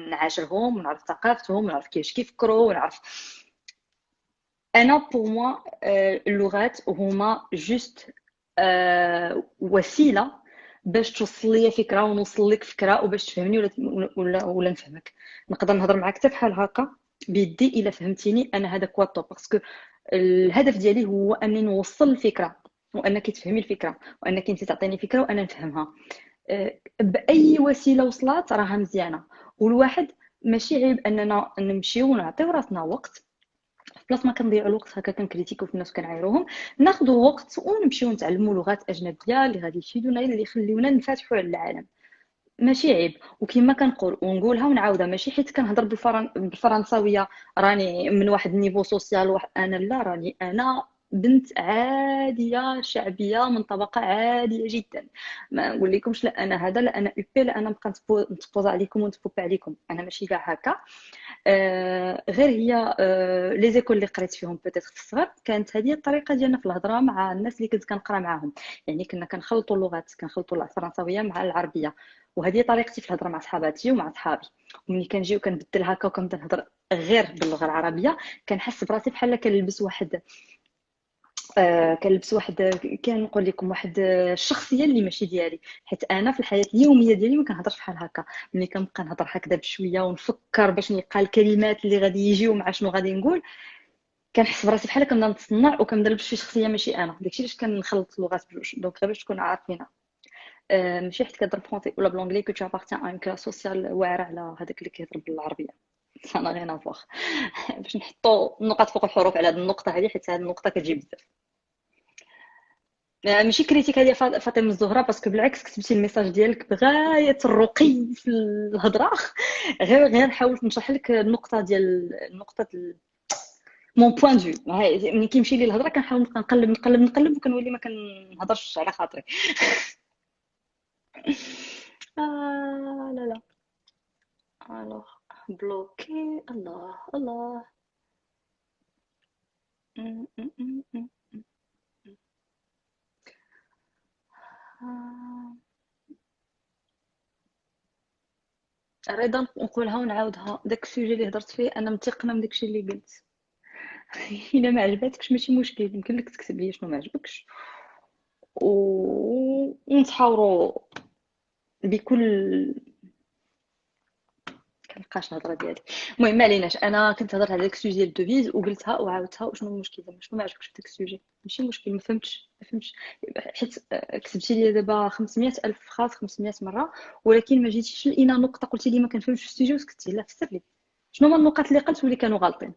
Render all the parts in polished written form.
نعاشرهم ونعرف ثقافتهم ونعرف كيفاش كيفكروا ونعرف. انا بور موا اللغات هما جوست وسيله باش توصل لي فكره ونوصل لك فكره وباش تفهمني ولا نفهمك. نقدر نهضر معاك حتى بحال هكا بيدي الا فهمتيني، انا هذاك هو الطوب، باسكو الهدف ديالي هو اني نوصل الفكره وانك تفهمي الفكره وانك انت تعطيني فكره وانا نفهمها. باي وسيله وصلت راها مزيانه. والواحد ماشي عيب اننا نمشيو ونعطيو راسنا وقت بلاص ما كنضيعوا الوقت هكا كنكريتيكو في الناس وكنعايروهم. ناخذوا وقت ونمشيو نتعلموا لغات اجنبيه اللي غادي يفيدونا اللي يخليونا نفتحوا على العالم. ماشي عيب. وكما كنقول ونقولها ونعاودها، ماشي حيت كنهضر بالفرنساويه راني من واحد النيفو سوسيال واحد، انا لا، راني انا بنت عاديه شعبيه من طبقه عاديه جدا. ما نقول لكمش لا انا هذا، لا انا بي، لا انا نبقى نتبوز عليكم ونتبوب عليكم، انا ماشي كاع هكا. غير هي لي زيكول اللي قريت فيهم بوتيتر في الصغر كانت هذه الطريقه ديالنا في الهضره مع الناس اللي كنت كنقرا معاهم. يعني كنا كنخلطوا اللغات، كنخلطوا الفرنساويه مع العربيه، وهذه طريقتي في الهضره مع صحاباتي ومع صحابي. وملي كنجي وكنبدل هكا وكنبدا نهضر غير باللغه العربيه كنحس براسي بحال كنلبس واحد كنلبس واحد، كنقول لكم واحد الشخصيه اللي ماشي ديالي. حيت انا في الحياه اليوميه ديالي ما كنهضرش بحال هكا. ملي كنبقى نهضر هكذا بشويه ونفكر باش نلقى الكلمات اللي غادي يجيو مع شنو غادي نقول، كنحس براسي بحال كنبدا نتصنع وكنبدا نلبس شي شخصيه ماشي انا. داكشي علاش كنخلط اللغات بجوج. دونك غير باش تكونوا عارفين، ماشي حيت كتهضر فرونسي ولا بلونجلي كو tu appartiens à une classe sociale واعره على هذاك اللي كيهضر بالعربيه. انا غير نافوخ باش نحطوا النقط فوق الحروف على هذه النقطه هذه، حيت هذه النقطه كتجي بزاف. ماشي كريتيكا ديال فاطمه الزهراء، باسكو بالعكس كتبتي الميساج ديالك بغايه الرقي في الهضره. غير حاولت نشرح لك النقطه مون بوين دو. ملي كيمشي لي الهضره كنحاول نبقى نقلب وكنولي ما كنهضرش على خاطري. لا لا. الوغ بلوكي. الله الله. م- م- م- م. آه. رضا نقولها ونعاودها، داك السوجي اللي هضرت فيه انا متيقنه من داكشي اللي قلت. الا ما عجباتكش ماشي مشكل، يمكن لك تكتب لي شنو ما عجبكش ونتحاوروا بكل. كنلقاش الهضره ديالي. المهم ما عليناش، انا كنت هضرت على داك السوجي ديال الدوفيز وقلتها وعاودتها. وشنو المشكل زعما؟ شنو ما عجبكش في داك السوجي؟ ماشي مشكل، ما فهمتش. حيت كتبتي لي دابا 500 الف فراس 500 مره، ولكن ما جيتيش لإنا نقطه قلتي لي ما كنفهمش في السوجي وسكتي. لا فسر لي شنو هما النقط اللي قلت واللي كانوا غالطين.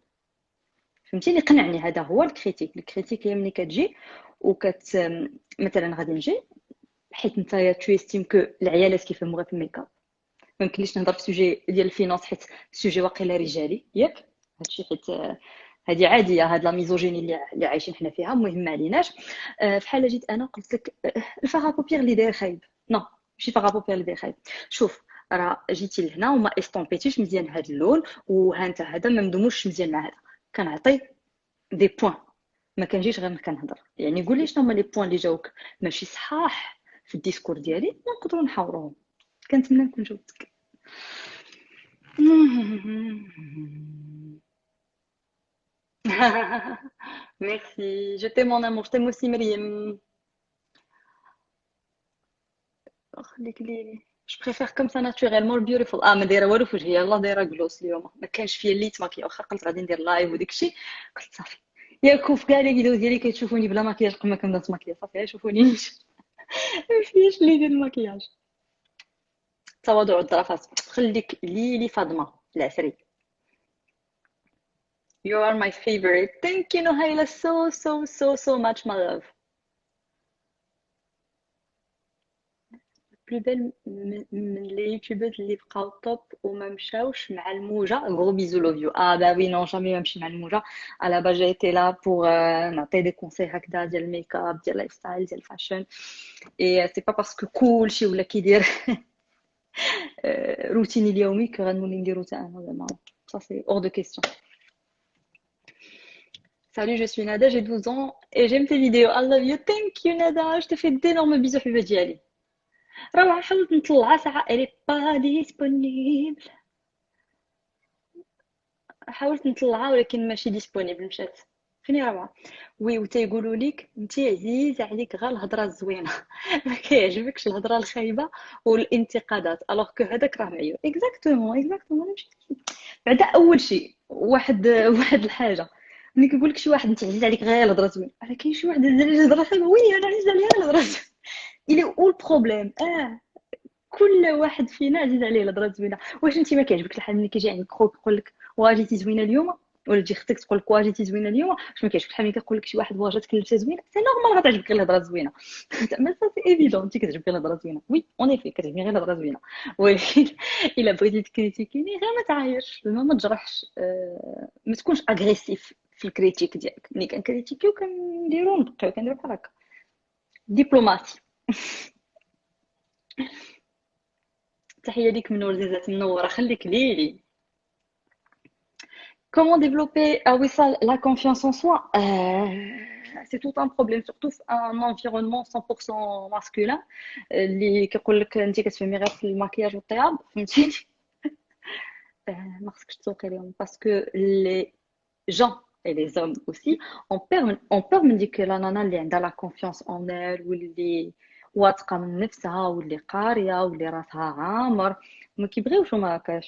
فهمتيني؟ قنعني. هذا هو الكريتيك هي ملي كتجي مثلا غادي نجي حيت نتايا تو استيم كو العيالات كيفهموا غير في الميكاب. ما يمكنليش نهضر في سوجي ديال الفينانس حيت سوجي واقيلا رجالي ياك. هادشي حيت هذه عاديه، هاد لا ميزوجيني اللي عايشين حنا فيها. المهم ما عليناش. بحال جيت انا قلت لك الفارابوبير اللي داير خايب. نو ماشي فارابوبير اللي داير خايب. شوف، راه جيتي لهنا وما استومبيتيش مزيان هاد اللون، وها انت هذا ما مدموش مزيان مع هذا. كنعطي دي بوين، ما كنجيش غير كنهضر. يعني قول لي شنو هما لي بوين اللي جاوك ماشي صحاح في الديسكور ديالي ونقدروا نحاوروهم. كنتمنى نكون جاوبتك. Merci, je t'aime mon amour, je t'aime aussi Myriam. خليك لي je préfère comme ça naturellement beautiful. ما دايره والو في وجهي، يلاه دايره جلوس اليوم، ما كانش فيا اللي تماكيا. واخا قلت غادي ندير لايف وداك الشيء، قلت صافي ياكو في كاع لي فيديو ديالي كتشوفوني بلا مكياج قبل ما كنبدا نتماكيا. صافي شوفونيش. ما فياش اللي يدير المكياج. تواضع الظرافات. خليك لي فاطمه العسري. You are my favorite. Thank you Nohaila so much my love. بلو بال من لي يوتيوبرز اللي بقاو توب وما مشاوش مع الموجه. غرو بيزو لوف يو. با وي نو جامي ما نمشي مع الموجه. على با جايتي لا بور نعطي دي كونساي هكذا ديال الميك اب ديال لايف ستايل ديال الفاشن. اي سي با باسكو كلشي ولا كيدير روتيني اليومي كو غنولي نديرو حتى انا زعما. Ça c'est hors de question. Salut, je suis Nada, j'ai 12 ans et j'aime tes vidéos. I love you. Thank you Nada. Je te fais d'énormes bisous حبيبه ديالي. روعة حاولت نطلعها ساعة elle est pas disponible. حاولت نطلعها ولكن ماشي ديسپونيبل، مشات. فيني راه. وي، وتيقولوا لك انت عزيز عليك غير الهضره الزوينه. ما كيعجبكش الهضره الخايبه والانتقادات، الوغ كو هذاك راه معيوب. اكزاكتومون اكزاكتومون، انا مشيت. بعدا اول شيء واحد الحاجه، ملي كيقول لك شي واحد انت عزيز عليك غير الهضره زوينه، راه كاين شي واحد عزيز عليه الهضره خايبه. وي انا عزيز عليها الهضره زوينه. الي او البروبليم كل واحد فينا عزيز عليه الهضره زوينه. واش انت ما كيعجبك الحال ملي كيجي عندك خوك يقول لك واه جيتي زوينه اليوم، ولا تجي اختك تقول لك واه جيتي زوينه اليوم؟ واش ما كيعجبك الحال ملي كيقول لك شي واحد واه جاتك اللبسه زوينه؟ سي نورمال غتعجبك غير الهضره زوينه. زعما سي ايفيدون انت كتعجبك غير الهضره زوينه. وي اون افي كتعجبني غير الهضره زوينه. ولكن الا بغيتي تكريتيكيني غير ما تعايرش، زعما ما تجرحش، ما تكونش اغريسيف في الكريتيك ديالك. ملي كنكريتيكيو كنديرو نبقيو كنديرو بحال هكا دبلوماسي. تحيه ليك من ولديزات منوره، خليك ليلي. Comment développer, ah oui, ça, la confiance en soi, c'est tout un problème, surtout في un environnement 100% masculin. اللي كيقول لك انت كتفهمي غير في المكياج والطياب، فهمتيني. ما خصكش تسوقي لهم باسكو les gens et les hommes aussi ont peur من ديك لا نانا اللي عندها لا confiance en elle، واللي واثقه من نفسها، واللي قاريه، واللي راسها عامر. ما كيبغيوش هما هكا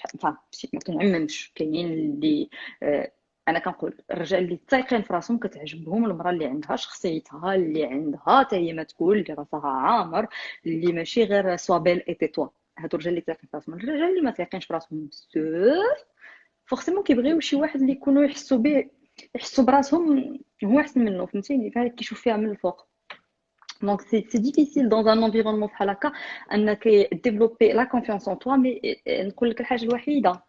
ما كنعممش، كاينين اللي انا كنقول الرجال اللي تايقين في راسهم كتعجبهم المراه اللي عندها شخصيتها، اللي عندها حتى هي ما تقول، اللي راسها عامر، اللي ماشي غير سوابيل اي تيتوا. هادو الرجال اللي تايقين في راسهم. الرجال اللي ما تايقينش في راسهم فورسيمون كيبغيو شي واحد اللي يكونوا يحسوا به، يحسوا براسهم هو احسن منه، فهمتيني، فهاد كيشوف فيها من الفوق. دونك سي ديفيسيل دون ان انفيرونمون بحال هكا انك ديفلوبي لا كونفيونس ان توا. مي نقول لك الحاجه الوحيده،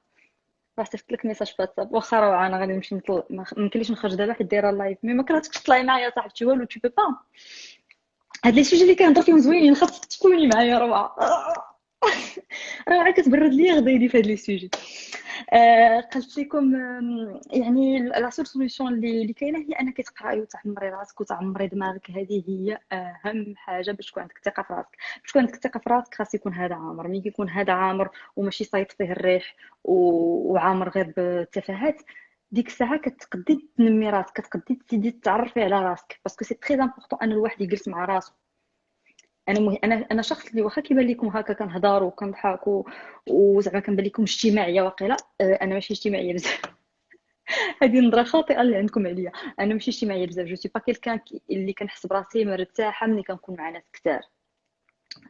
راه صيفط لك ميساج في واتساب، واخا راه انا غادي نمشي نطلع، ما يمكنليش نخرج دابا حيت دايره لايف، مي ما كرهتكش تطلعي معايا صاحبتي والو، تو بو با. هاد لي سوجي اللي كنهضر فيهم زوينين، خاصك تكوني معايا روعه. راه كتبرد ليا غدايري في هاد لي سوجي. قلت لكم يعني لا سول سوليوشن اللي كاينه هي انك تقراي وتعمري راسك وتعمري دماغك. هذه هي اهم حاجه باش تكون عندك ثقه في راسك. باش تكون عندك ثقه في راسك خاص يكون هذا عامر. ملي كيكون هذا عامر وماشي صايب فيه الريح وعامر غير بالتفاهات، ديك الساعه كتقدي تنمي راسك، كتقدي تزيدي تعرفي على راسك، باسكو سي تري امبورطون ان الواحد يجلس مع راسو. انا شخص اللي واخا كيبان لكم هكا كنهضر وكنضحك وزعما كنبان لكم اجتماعيه، واقيلا انا ماشي اجتماعيه بزاف. هذه نظره خاطئه اللي عندكم عليا. انا ماشي اجتماعيه بزاف، جو سي با كيلكان اللي كنحس براسي مرتاحه ملي كنكون مع ناس كثار.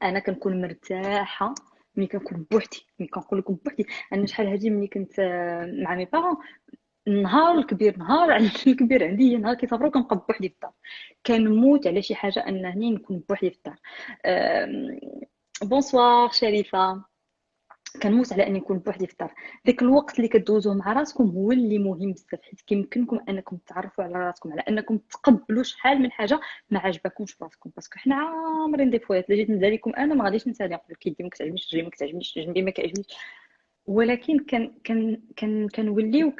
انا كنكون مرتاحه ملي كنكون بوحدي. ملي كنقول لكم بوحدي، انا شحال هادي ملي كنت مع مي بارون، النهار الكبير، نهار الكبير عندي هي نهار كيصبروا كنبقى بوحدي في الدار. كنموت على شي حاجه انني نكون بوحدي في الدار. بونسوار شريفه. كنموت على اني نكون بوحدي في الدار. داك الوقت اللي كدوزوه مع راسكم هو اللي مهم بزاف، حيت كيمكنكم انكم تعرفوا على راسكم، على انكم تقبلوا شحال من حاجه ما عجبكمش في راسكم. باسكو حنا عامرين دي فوات، الا جيت نسالي لكم انا ما غاديش نسالي نقول لك يدي ما كتعجبنيش، رجلي ما كتعجبنيش، جنبي ما كيعجبنيش. ولكن كنوليو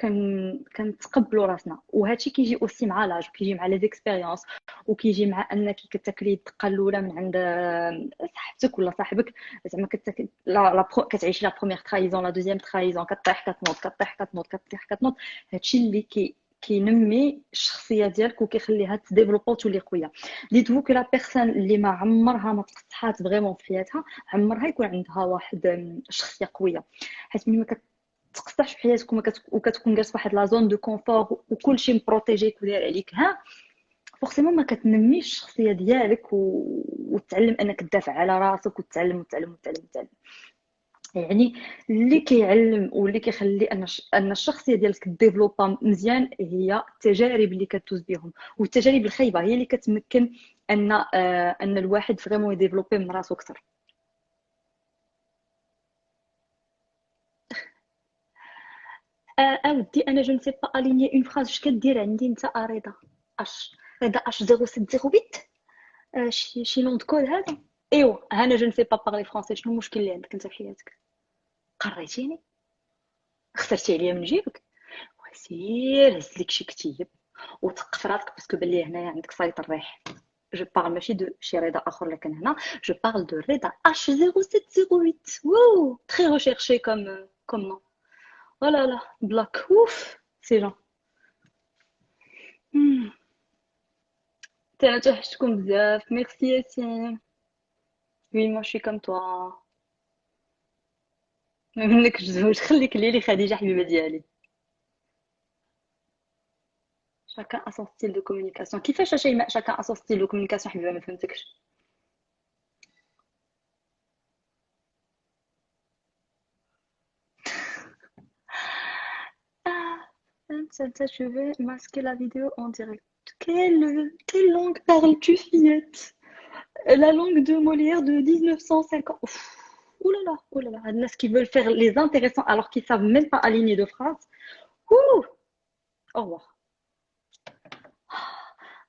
كنتقبلوا راسنا. وهادشي كيجي اوسي مع لاج، كيجي مع لي زيكسبيريونس، وكيجي مع انك كتاكلي الدقه الاولى من عند صاحبتك ولا صاحبك. زعما كتعيشي لا بروميير ترايزون، لا دوزيام ترايزون، كطيح كتنوض، كطيح كتنوض، كطيح كتنوض. هادشي اللي كينمي الشخصيه ديالك وكيخليها تديفلوبا وتولي قويه. ديتو كو لا بيرسون اللي ما عمرها ما تصحات فريمون في حياتها، عمرها يكون عندها واحد شخصيه قويه. حيت ملي ما كتقصحش في حياتك وكتكون جالس واحد لا زون دو كونفور وكلشي مبروتيجيك وداير عليك، فورسيمون ما كتنميش الشخصيه ديالك وتعلم انك تدافع على راسك وتتعلم وتتعلم وتتعلم وتتعلم. يعني اللي كيعلم واللي كيخلي ان الشخصيه ديالك ديفلوبا مزيان هي التجارب اللي كتدوز بهم، والتجارب الخايبه هي اللي كتمكن ان الواحد فريمون يديفلوبي من راسو اكثر. اودي انا جو نسي با اليني اون فراز. اش كدير عندي انت رضا؟ اش رضا اش 0708؟ شي نون كود هذا؟ ايوا انا جو نسي با بارلي فرونسي. شنو المشكل اللي عندك انت في حياتك؟ قريتيني؟ خسرتي عليا من جيبك؟ وسير هز لك شي كتيب وثق في راسك، باسكو بلي هنايا عندك صيت الريح. جو بارل ماشي دو شي رضا اخر اللي كان هنا، جو بارل دو رضا اش 0708. واو تري ريشيرشي كوم نو. Oh là là, bloc, ouf. سي جون. انا توحشتكم بزاف، ميرسي ياسين. وي مو شي كوم توا. ما منكش زوج، خليك ليلي خديجه حبيبه ديالي. شاكان ا سون ستيل دو كومونيكاسيون. كيفاش شيماء شاكان ا سون ستيل دو كومونيكاسيون حبيبه؟ ما فهمتكش. Ah, ça, je vais masquer la vidéo en direct. Quelle langue parles-tu, fillette? La langue de Molière de 1950. Ouf. Ouh là là, oh là là. Il y en a qui veulent faire les intéressants alors qu'ils savent même pas aligner de phrases. Ouh. Au revoir.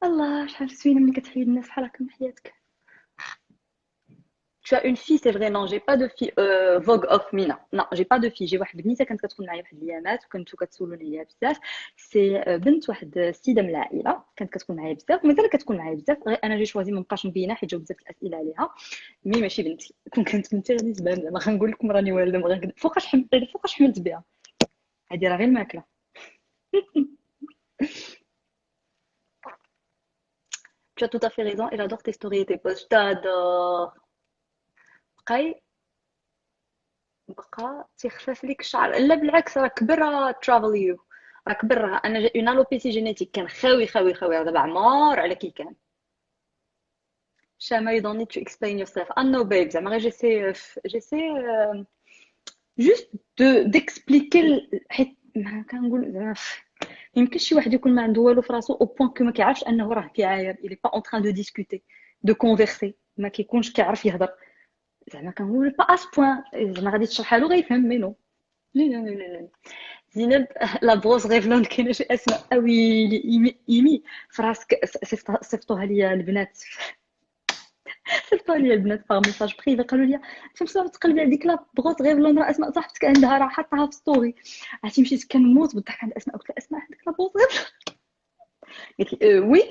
الله شحال زوينة ملي كتحيد الناس بحال هكا من حياتك. Tu as une fille, c'est vrai. Non, j'ai pas de fille. Vogue off Mina. Non, j'ai pas de fille. J'ai واحد بنيته كانت كتكون معايا واحد الايامات وكنتو كتسولوني عليها بزاف. سي بنت واحد السيده من العائله كانت كتكون معايا بزاف ومازال كتكون معايا بزاف، غير انا جي شوازي ما نبقاش نبينها حيت جاو بزاف الاسئله عليها. مي ماشي بنتي. كون كانت بنتي غادي تبان زعما غنقول لكم راني والده ما فوقاش حملت بها. هادي راه غير الماكله. Tu as tout à fait raison et j'adore tes stories et tes posts. Je t'adore. بقاي بقى تيخفف لك الشعر. لا بالعكس راه كبر. ترافل يو راه كبر. انا اون الوبيسي جينيتيك كان خاوي خاوي خاوي، راه دابا عمار على كي كان. شاما you don't need to explain yourself. I know babe زعما غير جيسي جوست ديكسبليكي حيت ما كنقول زعما يمكنش شي واحد يكون ما عنده والو في راسو او بوين كو ما كيعرفش انه راه كيعاير il est pas en train de discuter de converser. ما كيكونش كيعرف يهضر. زعما كنقول با اس بوين زعما غادي تشرحها له غيفهم مي نو. لا لا لا لا لا. زينب لا بروس ريفلون كاينه شي اسماء اويلي ايمي في راسك صيفطوها ليا البنات. صيفطوها ليا البنات باغ ميساج بريفي قالوا لي فهمتي صافي تقلبي على ديك لا بروس ريفلون راه اسماء صاحبتك عندها راه حطها في ستوري. عرفتي مشيت كنموت بالضحك عند اسماء قلت لها اسماء عندك لا بروس ريفلون؟ قالت لي وي.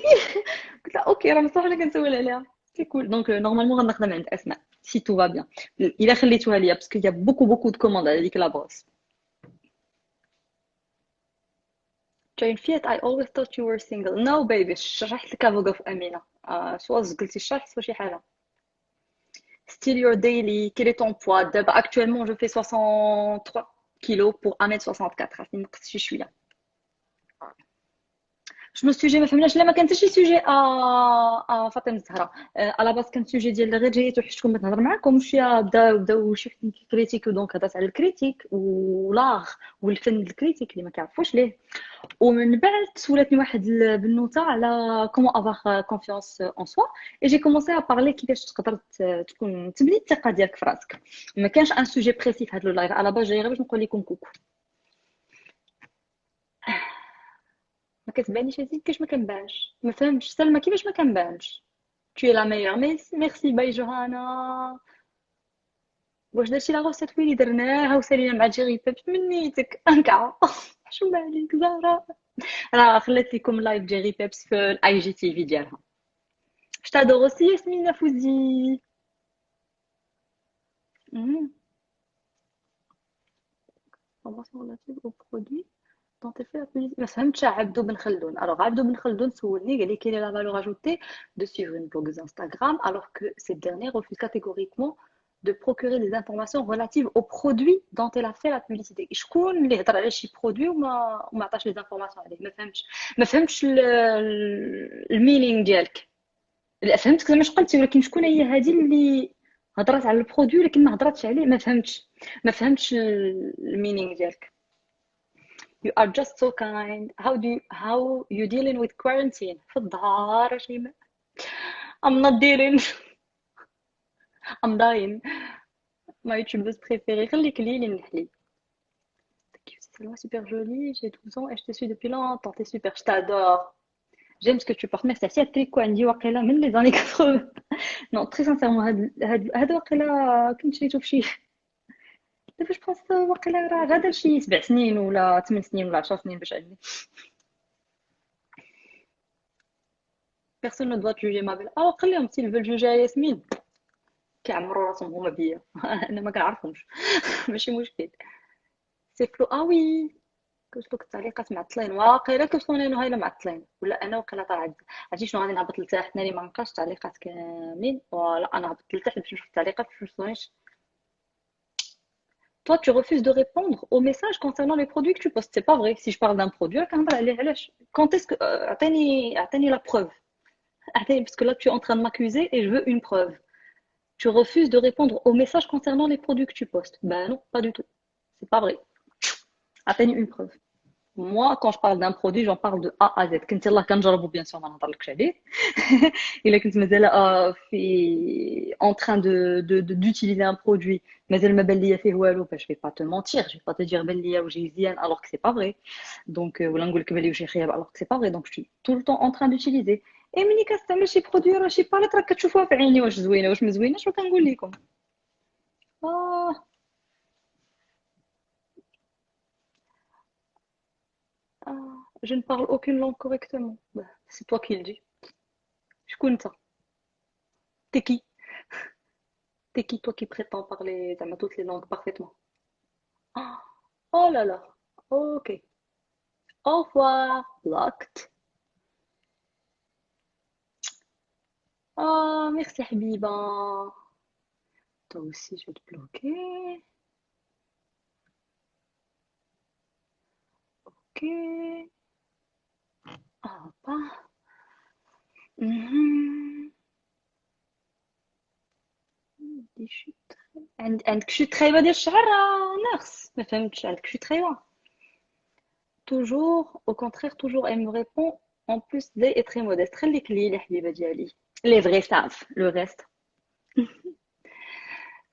قلت لها اوكي راه مصح انا كنسول عليها. سي كول دونك نورمالمون غنخدم عند اسماء سي تو va bien. الا خليتوها ليا باسكو يا بوكو دو كوموند على ديك لا بروس. جاين فيت I always thought you were single. No baby شرحت لك افوقا في امينه. سواز قلتي الشرح سوا شي حاجه. Still your daily. Quel est ton poids d'abord? Actuellement je fais 63 kilos pour 1m64. عرفتي نقصت شي شويه. شنو السوجي ما فهمناش. لا ما كان حتى شي سوجي فاطمه الزهراء. على باس كان سوجي ديال غير جاي توحشتكم باش نهضر معاكم شويه. بداو شي حد كريتيك دونك هضرت على الكريتيك ولاغ والفن الكريتيك اللي ما كيعرفوش ليه. ومن بعد سولتني واحد البنوته على كومون افواغ كونفيونس اون سوا اي جي كومونسي ا بارلي كيفاش تقدر تكون تبني الثقه ديالك في راسك. ما كانش ان سوجي بريسي في هذا اللايف على باز جاي غير باش نقول لكم كوكو. ما كتبانيش هذيك كيفاش ما كنبانش. ما فهمتش سلمى كيفاش ما كنبانش. tu es la meilleure ميرسي باي جوهانا. واش درتي لا غوسيت ويلي درناها وسالينا مع جيري بيبس من نيتك انكا. حشومه عليك زهره. راه خلات لكم لايف جيري بيبس في الاي جي تي في ديالها. Je t'adore aussi, Yasmine Nafouzi. Information relative aux produits dont est fait la publicité. ما فهمتش عبدو بن خلدون. Alors عبدو بن خلدون سولني قال لي quelle est la valeur ajoutée de suivre une blogueuse Instagram alors que cette dernière refuse catégoriquement de procurer des informations relatives aux produits dont elle a fait la publicité. شكون اللي هضر على شي برودوي وما عطاش لي زانفورماسيون عليه؟ ما فهمتش المينينغ ديالك. لا فهمتك زعما اش قلتي ولكن شكون هي هذه اللي هضرات على البرودوي ولكن ما هضراتش عليه؟ ما فهمتش المينينغ ديالك. You are just so kind. How you dealing with quarantine في الدار شيماء؟ I'm not dealing. I'm dying. ما youtubeuse préférée خليك لي نحلي. C'est moi super jolie, j'ai 12 ans et je te suis depuis longtemps, t'es super, je t'adore. J'aime ce que tu portes. Merci. عرفتي التريكو عندي واقيلا من لي زاني 80. نو تري سانسيرمون هاد واقيلا كنت شريتو في شي دابا جو بونس واقيلا راه غادا شي 7 سنين ولا 8 سنين ولا 10 سنين باش عندي. بيرسون نو دوا جوجي ما بيل. قليهم تي الفول جوجي ياسمين كيعمروا راسهم هما بيا. انا ما كنعرفهمش. ماشي مشكل. سي فلو وي كتبت لك التعليقات معطلين واقيلا كيوصلوني هايله معطلين ولا انا وقيلا طلعت. عرفتي شنو غادي نهبط لتحت ناري ما نلقاش التعليقات كاملين ولا انا هبطت لتحت باش نشوف التعليقات باش ميوصلونيش. Toi, tu refuses de répondre aux messages concernant les produits que tu postes. C'est pas vrai. Si je parle d'un produit, quand est-ce que atteignez la preuve? Parce que là, tu es en train de m'accuser et je veux une preuve. Tu refuses de répondre aux messages concernant les produits que tu postes. Ben non, pas du tout. C'est pas vrai. Atteignez une preuve. Moi, quand je parle d'un produit, j'en parle de A à Z. كنت يلاه كنجربو bien sûr ما نهضرلكش عليه. إلا كنت مازال en train d'utiliser un produit مازال ما بان ليا فيه والو باش je vais pas te mentir, je vais pas te dire بان ليا وجهي مزيان alors que c'est pas vrai. Donc ولا نقول لك بان لي وجهي خايب alors que c'est pas vrai. Donc je suis tout le temps en train d'utiliser. Et ملي كنستعمل شي برودوي راه شي باليت راك كتشوفوها في عيني واش زوينه واش ما زويناش وكنقول لكم. آه je ne parle aucune langue correctement. Bah, c'est toi qui le dis. شكون انت؟ T'es qui? T'es qui toi qui prétends parler toutes les langues parfaitement? Ah, oh là là. Ok. Au revoir. Blocked. Ah, merci Habiba. Toi aussi, je vais te bloquer. Ok. Ah, pas. Mhm. دي شي عندك شي تخيبه ديال الشعر ناقص ما فهمتش عندك شي تخيبه. Toujours, au contraire, toujours, elle me répond en plus d'elle est très modeste. خليك لي يا حبيبة ديالي. Les vrais savent, le reste.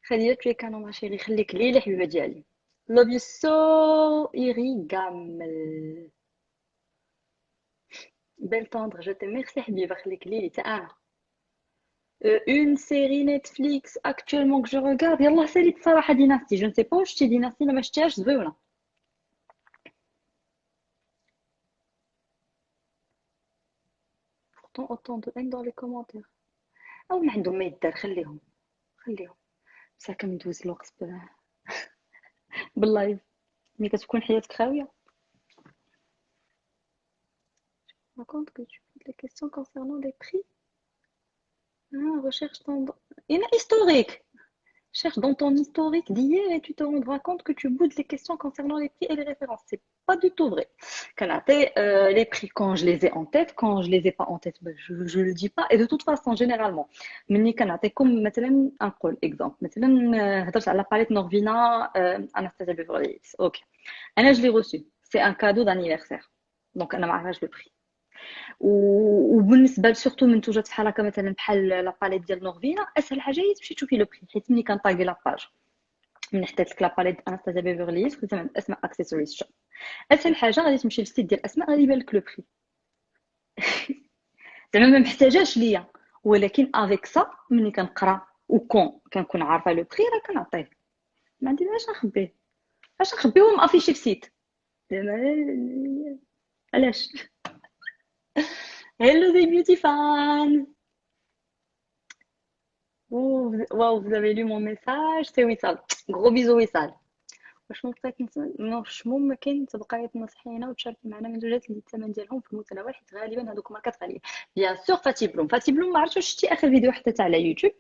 خليها tu es canon ma chérie. خليك لي يا حبيبة ديالي. Love you so, يريقامل. Belle tendre, je t'aime. Merci حبيبة خليك لي حتى أنا. Une série Netflix actuellement que je regarde. يلا سالي بصراحة ديناستي. Je ne sais pas واش شتي ديناستي لا ما شتيهاش زوينة. Pourtant autant de haine dans les commentaires. أو ما عندهم ما يدار خليهم. خليهم. بصح كندوز الوقت باللايف ملي كتكون حياتك خاوية. Raconte que tu poses les questions concernant les prix. Ah, recherche ton... historique. Cherche dans ton historique d'hier et tu te rendras compte que tu boudes les questions concernant les prix et les références. C'est pas du tout vrai. Les prix, quand je les ai en tête, quand je les ai pas en tête, ben, je le dis pas. Et de toute façon, généralement, مني كنعطيكم مثلا نقول exemple مثلا هضرت على باليت نورفينا Anastasia Beverly Hills. OK. انا je l'ai reçu. C'est un cadeau d'anniversaire. Donc انا ما عرفاش le prix. وبالنسبه سورتو منتوجات بحال هكا مثلا بحال لا باليت ديال نورفينا اسهل حاجه هي تمشي تشوفي لو بري حيت ملي كنطاغي لاباج من حطيت لك لا باليت انستازيا بيفرلي هيلز كتب اسماء اكسسوارز شوب اسهل حاجه غادي تمشي للسيت ديال اسماء غادي يبان لك لو بري زعما ما محتاجاش ليا ولكن افيك سا ملي كنقرا وكون كنكون عارفه لو بري راه كنعطيه ما عندي علاش نخبيه اش نخبيه ومافيشي في سيت زعما علاش Hello des beauty fans. Wow, vous avez lu mon message, c'est Wissal. Gros bisous Wissal. واش ممكن تبقاي تنصحينا وتشاركي معنا منتوجات اللي الثمن ديالهم في المتناول حيت غالبا هذوك ماركات غاليه. بيان سور فاتي بلوم ما عرفتش واش شتي اخر فيديو حطيت على يوتيوب.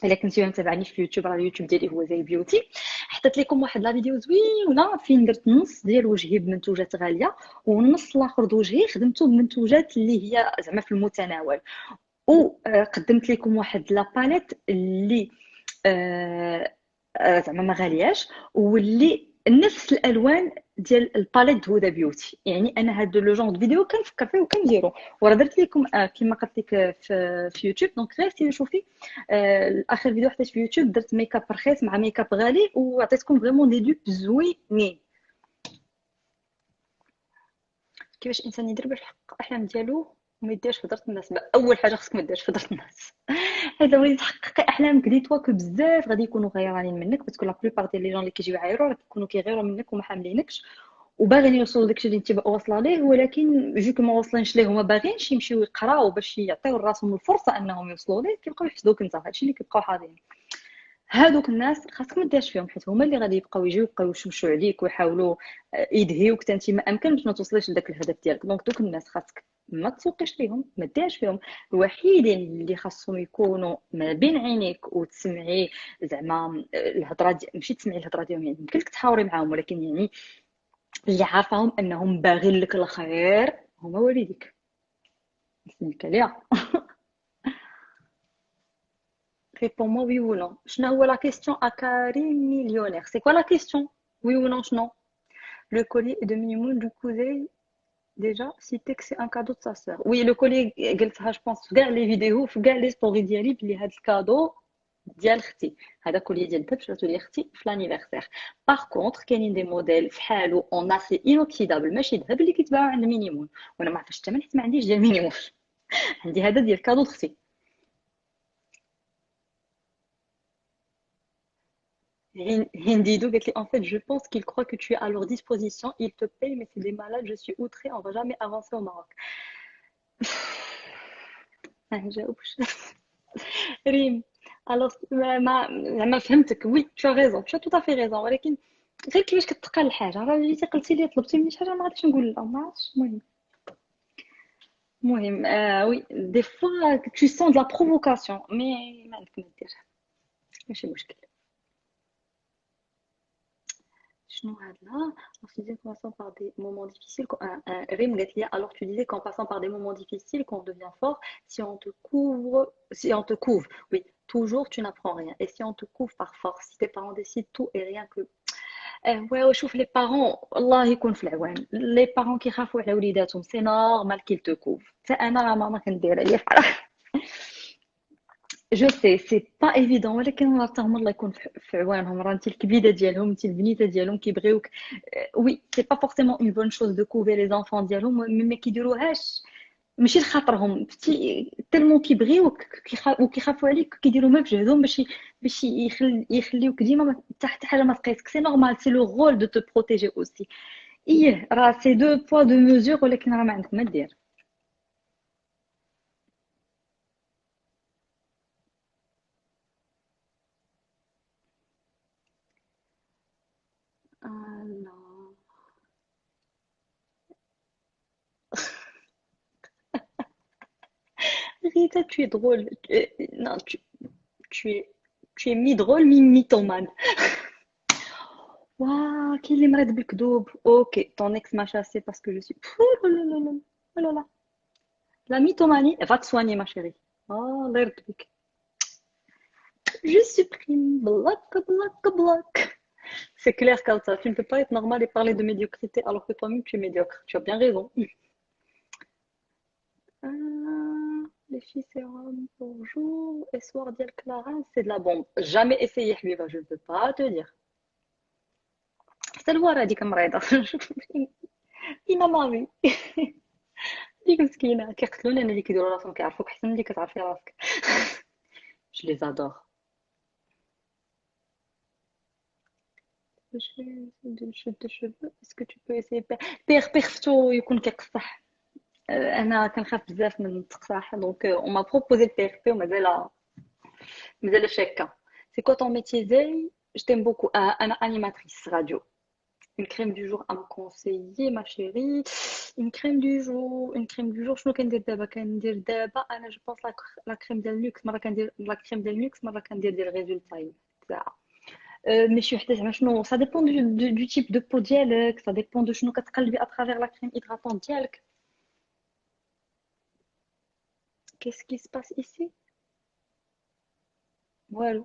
الا كنتي ما متابعنيش في يوتيوب راه اليوتيوب ديالي هو زي بيوتي. حطيت لكم واحد لا فيديو زوينه فين درت نص ديال وجهي بمنتوجات غاليه والنص الاخر د وجهي خدمته بمنتوجات اللي هي زعما في المتناول. وقدمت لكم واحد لا باليت اللي زعما ما غالياش واللي نفس الالوان ديال الباليت هدى بيوتي. يعني انا هاد لو جونغ فيديو كنفكر فيه وكنديرو وراه درت لكم كما قلت لك في يوتيوب. دونك غير سيري شوفي اخر فيديو حطيت في يوتيوب درت ميك اب رخيص مع ميك اب غالي وعطيتكم فريمون دي دوب زوينين. كيفاش الانسان يدير باش يحقق الاحلام ديالو وما يديرش في هضره الناس. اول حاجه خصك ما ديرش في هضره الناس. حيت لو بغيتي تحققي احلامك ديتوا بزاف غادي يكونوا غيرانين منك باسكو لا بليبار ديال لي جون اللي كيجيو يعايروا راه كيكونوا كيغيروا منك وما حاملينكش وباغيين يوصلوا داكشي اللي انت واصله ليه ولكن فيك ما واصلينش ليه وما باغينش يمشيو يقراو باش يعطيو راسهم الفرصه انهم يوصلوا ليه كيبقاو يحسدوك انت. هادشي اللي كيبقاو حاضرين. هادوك الناس خاصك ما ديرش فيهم، حيت هما اللي غادي يبقاو يجيو يبقاو يشوشوا عليك ويحاولوا يدهيوك حتى انت ما امكن باش ما توصليش لذاك الهدف ديالك. دونك دوك الناس خاصك ما تسوقيش ليهم، ما ديرش فيهم. الوحيدين اللي خاصهم يكونوا ما بين عينيك وتسمعي زعما الهضره ماشي تسمعي الهضره ديالهم، يعني يمكن لك تحاوري معاهم، ولكن يعني اللي عارفاهم انهم باغين لك الخير هما والديك. نسميك عليها. Réponds-moi oui ou non. شنو هو la question à Karim millionnaire? C'est quoi la question? Oui ou non, non. Le collier est de minimum du cousin déjà cité que c'est un cadeau de sa sœur. Oui, le collier قلتها je pense في كاع les vidéos في كاع les stories ديالي بلي هذا الكادو ديال اختي. هذا كولي ديال الذهب شراتو لي اختي في لانيفرسير. باغ كونطخ كاينين دي موديل فحالو اون اسي انوكسيدابل ماشي ذهب اللي كيتباعوا عند مينيمون، وانا ما عرفتش الثمن حيت ما عنديش ديال مينيمون. عندي هذا ديال كادو اختي. Hindido قالت لي en fait je pense qu'il croit que tu es à leur disposition, ils te payent mais c'est des malades, je suis outrée, on va jamais avancer au Maroc. ما نجاوبش. ريم alors ما فهمتك. وي tu as raison, tu as tout à fait raison، ولكن غير كيفاش كتقال الحاجه. راه جيتي قلتي لي طلبتي مني شي حاجه ما غاديش نقول لا، ما عرفتش. المهم وي دي فوا tu sens de la provocation mais ما عندك ما دير، ماشي مشكل. شنو هاد là? Alors tu disais qu'en passant par des moments difficiles Rim قالت لي alors tu disais qu'en passant par des moments difficiles qu'on devient fort, si on te couvre si on te couvre oui toujours tu n'apprends rien, et si on te couvre par force, si tes parents décident tout et rien que ouais شوف les parents الله يكون في العوان. les parents كيخافوا على وليداتهم سي نورمال qu'ils te couvrent. حتى انا راه ماما كندير عليا بحال جو سي سي با ايفيدون، ولكن راه حتى هما الله يكون في عوانهم. راه انت الكبيده ديالهم، انت البنيته ديالهم كيبغيوك. وي سي با فورسيمون اون بون شوز دو كوفي لي زانفون ديالهم، مي ما كيديروهاش ماشي لخاطرهم تالمون كيبغيوك وكيخافوا عليك، كيديروا ما بجهدهم باش يخليوك ديما حتى حاجه ما تقيسك. سي نورمال، سي لو رول دو تو بروتيجي اوسي. ايه راه سي دو بوا دو ميزور، ولكن راه ما عندك ما دير. لا Rita, tu es drôle. Non, tu es, tu es mi-drôle, mi-mythomane. Waouh, qui aimerait de بالكذوب. Ok, ton ex m'a chassé parce que je suis. Oh là là là. Oh là là. La mythomanie, va te soigner, ma chérie. Oh, l'air de bic. Je supprime. Bloc, bloc, bloc. C'est clair comme ça. Tu ne peux pas être normal et parler de médiocrité alors que toi-même tu es médiocre. Tu as bien raison. Les filles sérum pour jour et soir d'El Clara, c'est de la bombe. Jamais essayé, Habiba, je ne peux pas te dire. حتى الورا هذيك مريضة. فينا مامي. ديك مسكينة كيقتلوني انا اللي كيديروا راسهم كيعرفوك احسن من اللي كتعرفي راسك. Je les adore. باش نشد الشباب اسكو tu peux essayer بيغ فتو يكون كيقصح. انا كنخاف بزاف من التقصاح، دونك on m'a proposé le PRP ومازال شاكة. C'est quoi ton métier Zey? Je t'aime beaucoup. Anna animatrice radio. Une crème du jour à me conseiller, ma chérie. Une crème du jour. Une crème du jour. شنو كندير دابا؟ كندير دابا انا جو بونس لا كريم ديال لوكس. مره كندير لا كريم ديال لوكس، مره كندير ديال ريزولتا تاعها. ماشي وحده زعما شنو. سا ديبون دو تيب دو بو ديالك، سا ديبون دو شنو كتقلبي اترافير لا كريم هيدراتون ديالك. Qu'est-ce qui se passe ici? Voilà.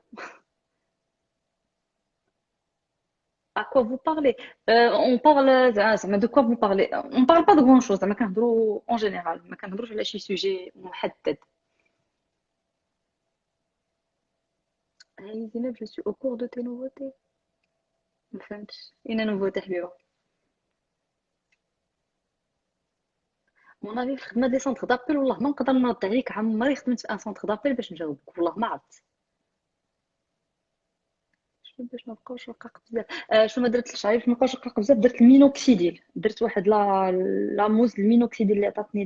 À quoi vous parlez? On parle زعما de quoi vous parlez? On parle pas de grand chose، زعما كنهضروا en général، ما كنهضروش على شي سوجي محدد. هاي زينب، je suis au cours de tes nouveautés. ما فهمتش اين نوفوتي حبيبه. مون افي في الخدمه دي سونتر دابيل والله ما نقدر نرد عليك. عمري خدمت في ان سونتر دابيل باش نجاوبك، والله ما عرفت. شنو باش ما بقاوش رقاق بزاف. شنو ما درت لشعري باش ما بقاوش رقاق بزاف؟ درت المينوكسيديل. درت واحد لا موز المينوكسيديل اللي عطاتني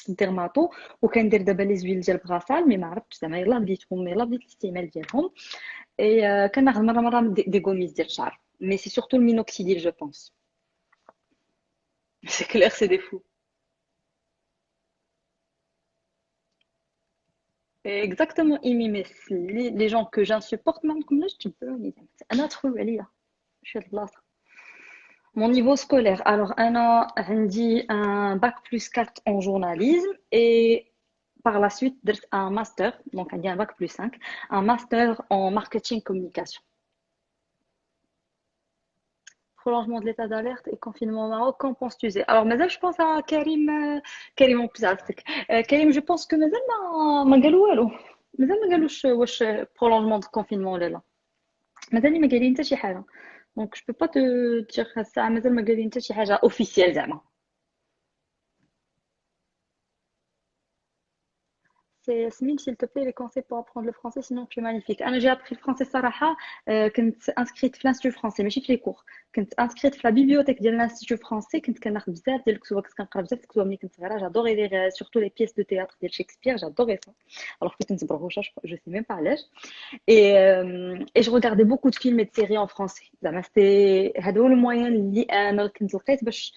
الديرماتو، وكندير دابا لي زويل ديال بغاسال، مي ما عرفتش زعما يلاه بديتهم، يلاه بديت الاستعمال ديالهم. Et كناخذ مرة des gommises ديال الشعر. Mais c'est surtout le minoxidil, je pense. C'est clair, c'est des fous. Exactement, Imi, mais les gens que j'insupporte, même comme là, je te dis, أنا تخوي عليا. Je suis de البلاصة. Mon niveau scolaire. Alors, un dit un bac plus 4 en journalisme et par la suite, درت un master, donc un bac plus 5, un master en marketing communication. Prolongement de l'état d'alerte et confinement au Maroc, qu'en penses-tu? Alors, mais je pense à Karim, Karim en plus Karim, je pense que ما قالوا والو. مازال ما قالوش واش prolongement de confinement ولا لا. مازال ما قايلين حتى شي حاجة. Donc, je peux pas te dire ça, مازال ما قايلين حتى شي حاجة officielle زعما. C'est Yasmine, s'il te plaît, les conseils pour apprendre le français, sinon tu es magnifique. J'ai appris le français صراحة كنت inscrite في l'institut français ماشي في les cours. كنت inscrite في la bibliothèque ديال l'institut français كنت كناخذ بزاف ديال الكتب كنت كنقرا بزاف الكتب ملي كنت صغيرة j'adorais lire surtout les pièces de théâtre ديال Shakespeare j'adorais ça. Alors que كنت برغوشة je sais même pas علاش. Et je regardais beaucoup de films et de séries en français. زعما c'était هذا هو الموين اللي انا كنت لقيت باش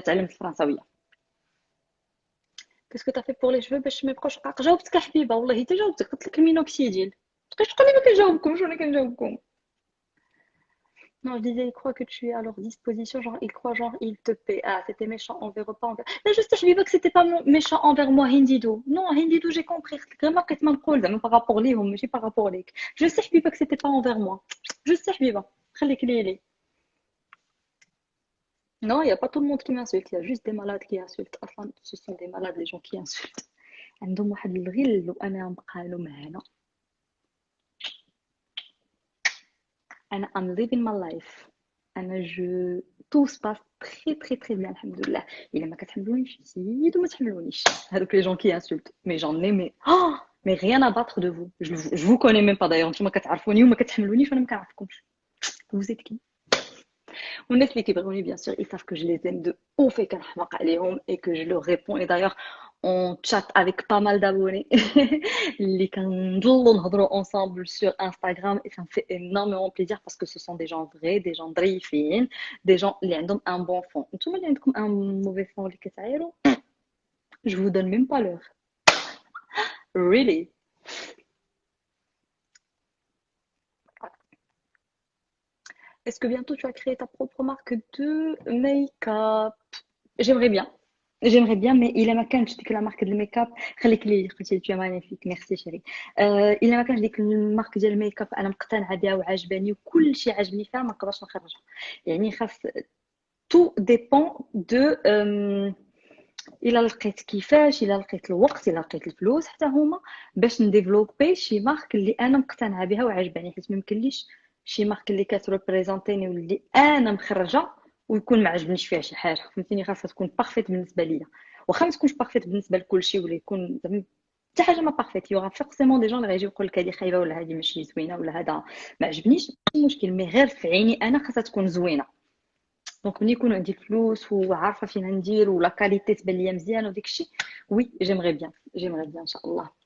تعلمت الفرنساوية. Qu'est-ce que tu as fait pour les cheveux باش ما يبقاوش قاق جاوبتك يا حبيبه والله حتى جاوبتك قلت لك المينوكسيديل تبقاش تقول لي ما كنجاوبكمش وانا كنجاوبكم. Non, je disais, il croit que tu es à leur disposition, genre, il croit, genre, il te paie. Ah, c'était méchant envers pas envers. Mais juste, je dis pas que c'était pas méchant envers moi, Hindidou. Non, Hindidou, j'ai compris. Vraiment, que tu m'as dit, par rapport à lui, mais pas par rapport à lui. Je sais, je dis pas que c'était pas envers moi. Je sais, je dis pas. خليك لي. Non, il n'y a pas tout le monde qui m'insulte. Il y a juste des malades qui insultent. Enfin, ce sont des malades, les gens qui insultent. عندهم واحد الغل وأنا نبقى لهم هنا. I'm living my life. Tout se passe très très très bien, alhamdoulilah. Il ما كتحملونيش زيدوا ما تحملونيش. هذوك les gens qui insultent. Mais j'en ai mais rien à battre de vous. Je vous connais même pas d'ailleurs. نتوما كتعرفوني وما كتحملونيش وانا ما كنعرفكمش. Vous êtes qui? والناس اللي كيبغوني bien sûr, ils savent que je les aime de ouf et كنحماق عليهم et que je leur réponds. Et d'ailleurs, on chatte avec pas mal d'abonnés اللي كنضلوا نهضروا ensemble sur Instagram et ça me fait énormément plaisir parce que ce sont des gens vrais, des gens ظريفين, des gens اللي عندهم un bon fond. نتوما اللي عندكم un mauvais fond اللي كتعايروا, je vous donne même pas l'heure. Really. Est-ce que bientôt tu vas créer ta propre marque de make-up? J'aimerais bien. J'aimerais bien, mais il est ma canne, je dis que la marque de make-up, خليك لي خوتي, tu es magnifique, merci chérie. Il est ma canne, je dis que المارك ديال الميك اب انا مقتنعه بها وعجباني وكل شيء عجبني فيها ما نقدرش نخرجها. يعني خاص tout dépend de الا لقيت كيفاش, الا لقيت الوقت, الا لقيت الفلوس حتى هما باش نديفلوبي شي مارك اللي انا مقتنعه بها وعجباني, حيت ما يمكنليش شي مارك اللي كتريبريزونتيني واللي انا مخرجه ويكون ما عجبنيش فيها شي حاجه, فهمتيني؟ خاصها تكون بارفيت بالنسبه ليا, واخا ما تكونش بارفيت بالنسبه لكل شيء ولا يكون زعما حتى حاجه ما بارفيت, يوغا فورسيمون دي جون اللي غيجيو يقول لك هذه خايبه ولا هذه ماشي زوينه ولا هذا ما عجبنيش, ماشي مشكل, مي غير في عيني انا خاصها تكون زوينه. دونك ملي يكون عندي الفلوس وعارفه فين ندير ولا كاليتي تبان ليا مزيان وداك الشيء, وي جيمري بيان ان شاء الله.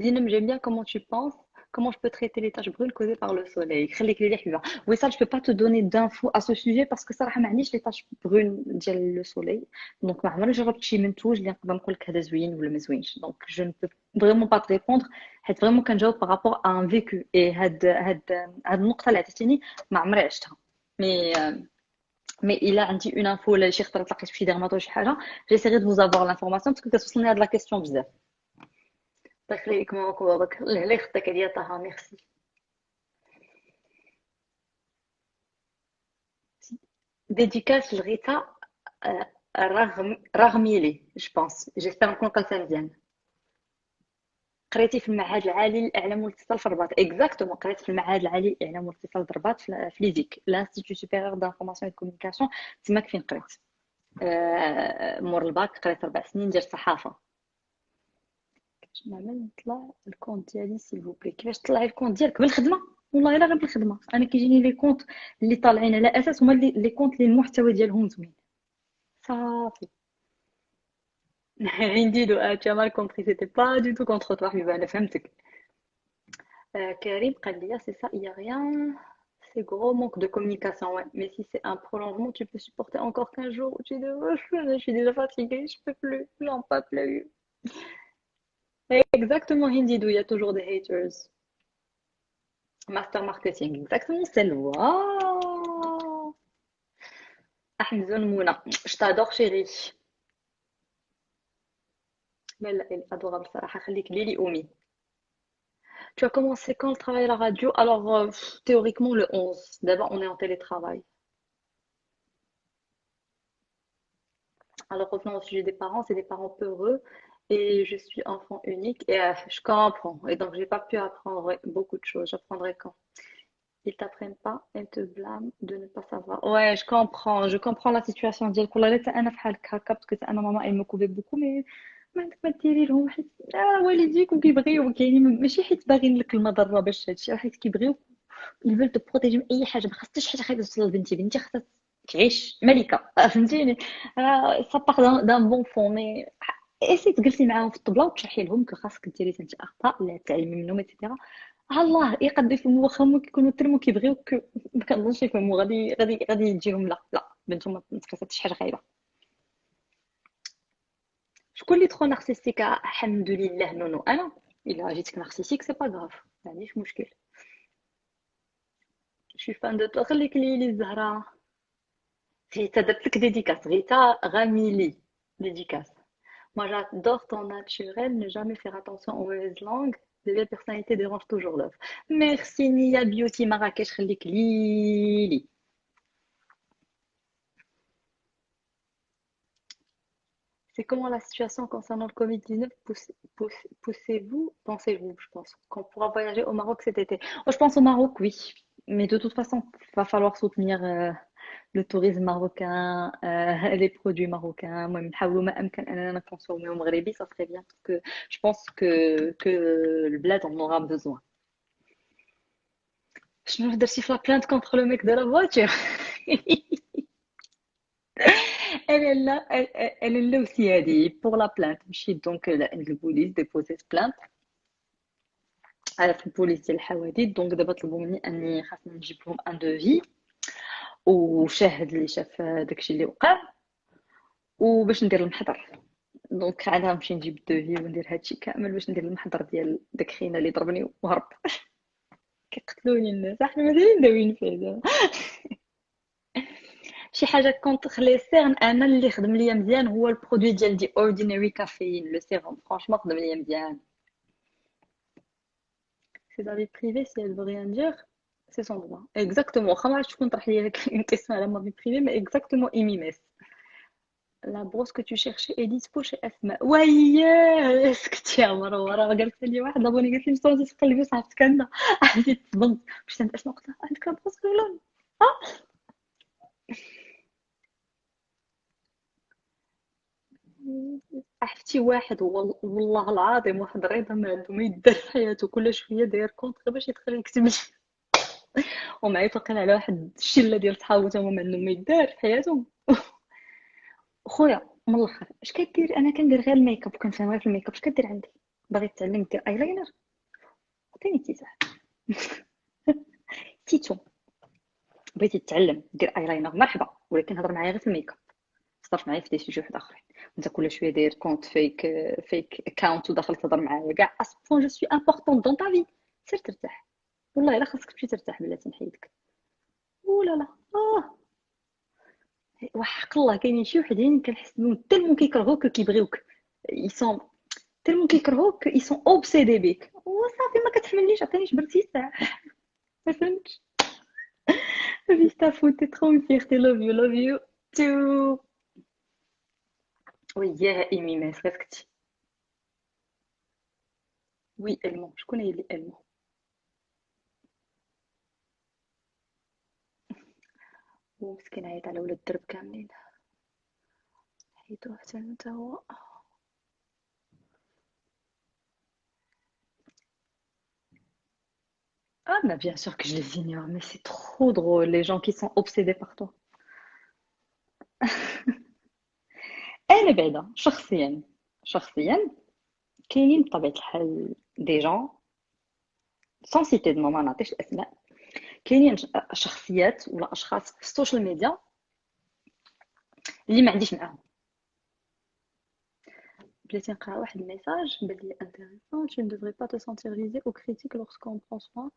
Zinem, j'aime bien comment tu penses, comment je peux traiter les taches brunes causées par le soleil. خليك لي حبيبه. Oui, ça je peux pas te donner d'infos à ce sujet parce que صراحه ما عنديش les taches brunes ديال le soleil. Donc ما عمري جربت شي منتوج اللي نقدر نقول لك هذا زوين ولا ما زوينش. Donc je ne peux vraiment pas te répondre. حيت vraiment كنجاوب par rapport à un vécu. Et هاد النقطه اللي عطيتيني ما عمري عشتها. Mais mais il a عندي une info ولا شي خطره تلاقيت بشي ديرماتو شي حاجه, j'essaierai de vous avoir l'information parce que كتوصلني هاد la question بزاف. الله يخليك ماما وباباك, الله لا يخطيك عليا طه, ميرسي. ديديكاس لغيتا رغميلي جو بونس, جيسبر نكون قلتها مزيان. قريتي في المعهد العالي للاعلام والاتصال في الرباط. اكزاكتومون, قريت في المعهد العالي للاعلام والاتصال في الرباط في ليزيك, لانستيتو سوبيريور دانفورماسيون اي كومونيكاسيون. تماك فين قريت مور الباك, قريت 4 سنين ديال الصحافه. باش نعمل نطلع الكونت ديالي سيل فوبلي؟ كيفاش تطلعي الكونت ديالك؟ بالخدمه, والله الا غير بالخدمه. انا كيجيني لي كونت اللي طالعين على اساس هما لي كونت اللي المحتوى ديالهم زوين صافي. عندي دو tu as mal compris, c'était pas du tout contre toi حبيبه, انا فهمتك. Karim قال لي c'est ça, il y a rien. C'est gros manque de communication, ouais. Mais si c'est un prolongement, tu peux supporter encore 15 jours. Tu dis, oh, je suis déjà fatiguée, je peux plus, j'en peux plus. Exactement, Hindidou, il y a toujours des haters. Master marketing, exactement, c'est le waouh. Ahmed Mouna, je t'adore, chérie. Mais elle est adorable, صراحة. خليك ليلي أمي. Tu as commencé quand le travail à la radio? Alors, théoriquement, le 11. D'abord, on est en télétravail. Alors, revenons au sujet des parents, c'est des parents peureux et je suis enfant unique et je comprends. Et donc, j'ai pas pu apprendre ouais, beaucoup de choses. J'apprendrai quand? Ils t'apprennent pas, ils te blâment de ne pas savoir. Ouais, je comprends la situation ديالك والله لا حتى انا في حالك هكا باسكو حتى انا ماما elle me couvait beaucoup mais ما عندك ما ديري لهم حيت والديك وكيبغيوك يعني ماشي حيت باغيين لك المضره باش هادشي حيت كيبغيوك ils veulent te protéger من اي حاجه ما خاصش حاجه خايبه توصل لبنتي بنتي خاصها تعيش ملكه فهمتيني سا باغ دان بون فون مي اسي تجلسي معاهم في الطبله وتشرحي لهم كو خاصك ديري انت اخطاء لا تعلمي منهم ايتترا الله يقدر يفهموا واخا هما كيكونوا ترمو كيبغيوك ما كنظنش يفهموا غادي يجيهم لا لا بنتهم ما تخصها حاجه خايبه شكون اللي تخو نارسيستيك الحمد لله نونو انا الا جيتك نارسيستيك سي با غاف ما عنديش مشكل شي فان دو تو خليك لي الزهره غيتا درت لك ديديكاس غيتا غاميلي ديديكاس moi j'adore ton naturel ne jamais faire attention aux mauvaises langues les belles personnalités dérangent toujours l'œuvre merci Nia Beauty Marrakech خليك لي c'est comment la situation concernant le Covid-19 poussez-vous, pensez-vous, je pense, qu'on pourra voyager au Maroc cet été? Oh, je pense au Maroc, oui. Mais de toute façon, il va falloir soutenir le tourisme marocain, les produits marocains. Moi, نحاولوا ما أمكن أننا consommer au Maghrébi, ça serait bien parce que je pense que le bled en aura besoin. شنو درتي في la plainte contre le mec de la voiture? Elle est là aussi, elle dit, pour la plainte. مشيت donc لعند البوليس déposer plainte في البوليس ديال الحوادث دونك دابا طلبوا مني اني خاصني نجيب لهم ان دوفي وشاهد اللي شاف داكشي اللي وقع وباش ندير المحضر دونك عاد غنمشي نجيب الدوفي وندير هادشي كامل باش ندير المحضر ديال داك خينا اللي ضربني وهرب كيقتلوني الناس احنا مازالين داويين فيه دابا شي حاجه كونتر لي سيرن انا اللي خدم ليا مزيان هو البرودوي ديال دي اورديناري كافيين لو سيروم فرانشمون خدم ليا مزيان C'est dans vie privée, si elle veut rien dire, c'est son droit. Exactement. خما تكون طرح لي une question على ma vie privée, mais exactement إيميميس. La brosse que tu cherchais est dispo chez Asma. وياه اسكتي يا مروه راه قالت لي واحد لابوني قالت لي مستوى تقلبي صاحبتك عندها عرفتي تصدمت مشيت عند اسماء قلت لها عندك بروس ولا اه عرفتي واحد والله العظيم واحد رضا ما عنده ما يدار في حياته كل شويه داير كونت غير باش يدخل يكتب لي ومعي توقيل على واحد الشله ديال صحابو تا هما ما عندهم ما يدار في حياتهم خويا من الاخر اش كدير انا كندير غير الميك اب وكنفهم غير في الميك اب اش كدير عندي باغي تتعلم دير ايلاينر عطيني تيزه تيتو بغيتي تتعلم دير ايلاينر مرحبا ولكن هضر معايا غير في الميك اب صرف معايا في دي سوجي واحد اخرين انت كل شويه داير كونت فيك اكاونت وداخل تهضر معايا كاع اسبون جو سوي امبورطون دون تا في سير ترتاح والله الا خاصك تمشي ترتاح بلاتي نحيدك ولا لا وحق الله كاينين شي وحدين كنحس بهم تالمون كيكرهوك كيبغيوك يسون تالمون كيكرهوك يسون اوبسيدي بيك وصافي ما كتحملنيش عطيني جبرتي ساعه ما فهمتش فيستا فوتي ترو فيرتي لوف يو تو وياه ايمي ما سكتي وي المون شكون هي اللي المون ومسكين عيط على ولاد الدرب كاملين حيدوه حتى هو Ah, mais bien sûr que je les ignore, mais c'est trop drôle, les gens qui sont obsédés par toi. أنا بعدا شخصيا كاينين بطبيعة الحال دي جون سون سيتي دو نو، ما نعطيش الاسماء. كاينين شخصيات ولا اشخاص في السوشيال ميديا اللي ما عنديش معاهم. بلاتي نقرا واحد الميساج بان لي intéressant: tu ne devrais pas te sentir visé ou critiqué lorsqu'on prend soin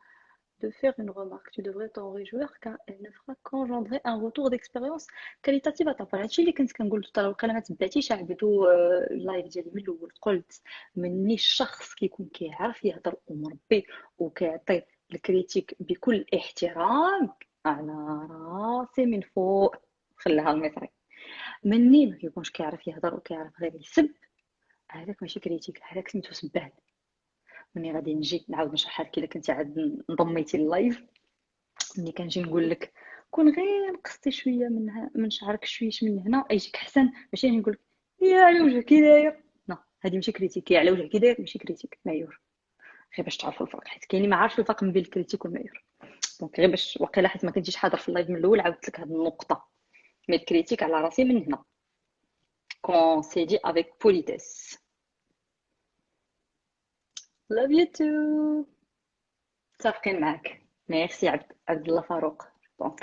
de faire une remarque. Tu devrais t'en réjouir car elle ne fera qu'engendrer un retour d'expérience qualitative à ta part. هادشي اللي كنت كنقول حتى لو كان ما تبعتيش عبدو اللايف ديالي من الاول، قلت مني الشخص كيكون كيعرف يهضر ومربي وكيعطي الكريتيك بكل احترام على راسي من فوق، خليها المصري. مني ما كيكونش كيعرف يهضر وكيعرف غير يسب، هذاك ماشي كريتيك، هذاك سميتو سبان. ملي غادي نجي نعاود نشرح لك الا كنتي عاد انضميتي لللايف، ملي كنجي نقول لك كون غير نقصتي شويه من شعرك شويش من هنا يجيك احسن، ماشي نقول لك يا على وجهك كي داير. لا، هذه ماشي كريتيك. يا على وجهك كي داير ماشي كريتيك، معيور. غير باش تعرفوا الفرق، حيت كاينين ما عارفش الفرق بين الكريتيك والمعيور. دونك غير باش واقيلا حيت ما كنتيش حاضر في اللايف من الاول عاودت لك هذه النقطه. مي الكريتيك على راسي من هنا، كون سي دي افيك بوليتيس. love you too. متفقين معاك. ميرسي عبد الله فاروق. بون